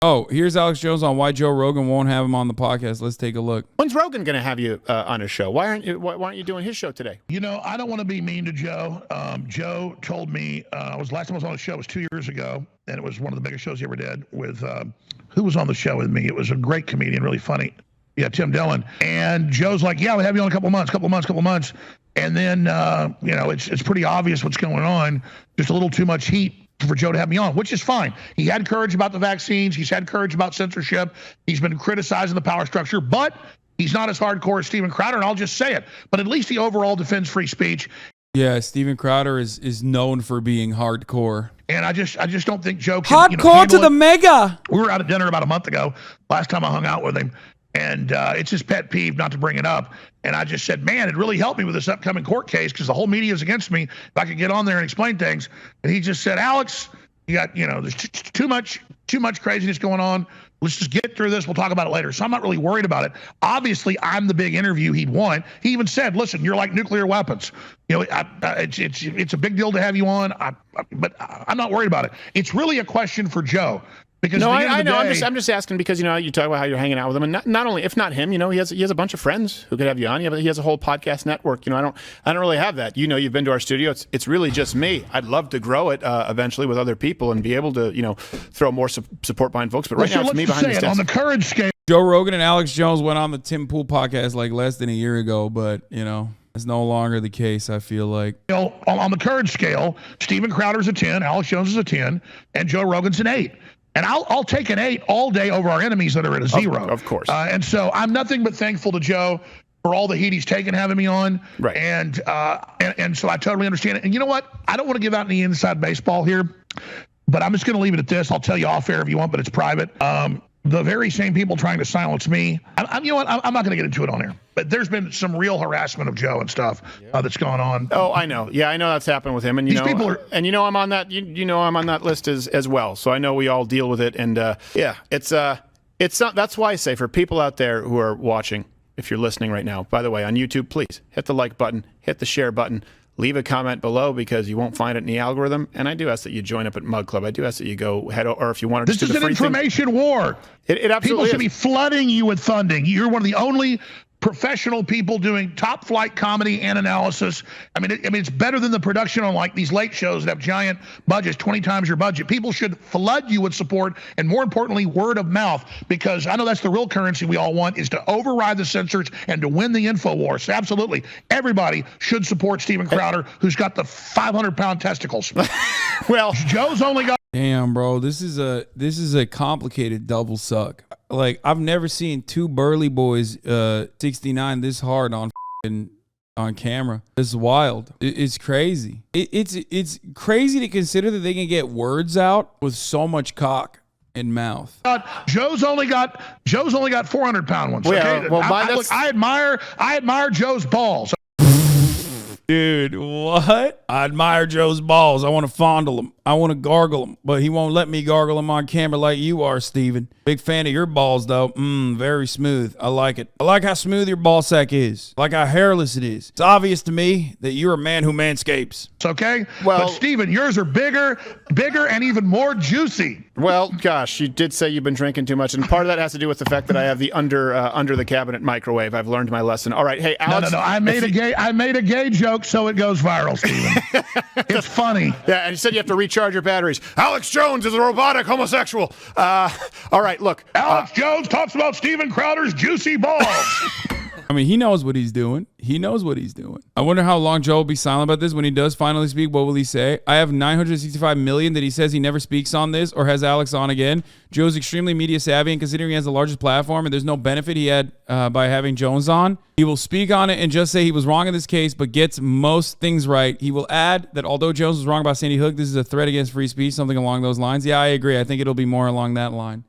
Oh, here's Alex Jones on why Joe Rogan won't have him on the podcast. Let's take a look. When's Rogan going to have you on his show? Why aren't you doing his show today? You know, I don't want to be mean to Joe. Joe told me, last time I was on the show was 2 years ago, and it was one of the biggest shows he ever did with, who was on the show with me? It was a great comedian, really funny. Yeah, Tim Dillon. And Joe's like, yeah, we'll have you on a couple months. And then, you know, it's pretty obvious what's going on. Just a little too much heat for Joe to have me on, which is fine. He had courage about the vaccines. He's had courage about censorship. He's been criticizing the power structure, but he's not as hardcore as Steven Crowder, and I'll just say it. But at least he overall defends free speech. Yeah, Steven Crowder is known for being hardcore. And I just don't think Joe can, hardcore to the mega. We were out at dinner about a month ago, last time I hung out with him. And it's his pet peeve not to bring it up. And I just said, man, it really helped me with this upcoming court case because the whole media is against me. If I could get on there and explain things. And he just said, Alex, you got, there's too much craziness going on. Let's just get through this. We'll talk about it later. So I'm not really worried about it. Obviously, I'm the big interview he'd want. He even said, listen, you're like nuclear weapons. It's a big deal to have you on. But I'm not worried about it. It's really a question for Joe. Because no, I know. I'm just asking because you talk about how you're hanging out with him, and not only, if not him, he has a bunch of friends who could have you on. He has a whole podcast network. I don't really have that. You've been to our studio. It's really just me. I'd love to grow it eventually with other people and be able to throw more support behind folks. But right now it's me behind the desk. On the courage scale, Joe Rogan and Alex Jones went on the Tim Pool podcast like less than a year ago, but it's no longer the case. I feel like on the courage scale, Steven Crowder's a 10, Alex Jones is a 10, and Joe Rogan's an 8. And I'll take an 8 all day over our enemies that are at a 0. Of course. And so I'm nothing but thankful to Joe for all the heat he's taken having me on. Right. And so I totally understand it. And you know what? I don't want to give out any inside baseball here, but I'm just going to leave it at this. I'll tell you off air if you want, but it's private. The very same people trying to silence me. I'm not going to get into it on air. But there's been some real harassment of Joe and stuff that's gone on. Oh, I know. Yeah, I know that's happened with him. And these people are, and I'm on that. I'm on that list as well. So I know we all deal with it. And it's not. That's why I say for people out there who are watching, if you're listening right now, by the way, on YouTube, please hit the like button, hit the share button. Leave a comment below because you won't find it in the algorithm. And I do ask that you join up at Mug Club. I do ask that you go head over, or if you want to. This is an information war. It absolutely People should is. be flooding you with funding. You're one of the only professional people doing top flight comedy and analysis. I mean, it's better than the production on like these late shows that have giant budgets, 20 times your budget. People should flood you with support and, more importantly, word of mouth, because I know that's the real currency we all want, is to override the censors and to win the info war. So absolutely, everybody should support Steven Crowder, who's got the 500-pound testicles. Well, Joe's only got. damn, bro, this is a complicated double suck. Like, I've never seen two burly boys 69 this hard on camera. It's wild. It's crazy. It's crazy to consider that they can get words out with so much cock in mouth. Joe's only got 400-pound ones. Okay? Well, I admire Joe's balls. Dude, what? I admire Joe's balls. I want to fondle them. I want to gargle them, but he won't let me gargle them on camera like you are, Steven. Big fan of your balls, though. Very smooth. I like it. I like how smooth your ball sack is. I like how hairless it is. It's obvious to me that you're a man who manscapes. Okay? Well, but Steven, yours are bigger, and even more juicy. Well, gosh, you did say you've been drinking too much, and part of that has to do with the fact that I have the under the cabinet microwave. I've learned my lesson. All right, hey, Alex. No. I made a gay joke, so it goes viral, Steven. It's funny. Yeah, and you said you have to recharge your batteries. Alex Jones is a robotic homosexual. All right, look. Alex Jones talks about Steven Crowder's juicy balls. I mean, he knows what he's doing. He knows what he's doing. I wonder how long Joe will be silent about this. When he does finally speak, what will he say? I have 965 million that he says he never speaks on this or has Alex on again. Joe's extremely media savvy, and considering he has the largest platform and there's no benefit he had by having Jones on, he will speak on it and just say he was wrong in this case, but gets most things right. He will add that although Jones was wrong about Sandy Hook, this is a threat against free speech, something along those lines. Yeah, I agree. I think it'll be more along that line.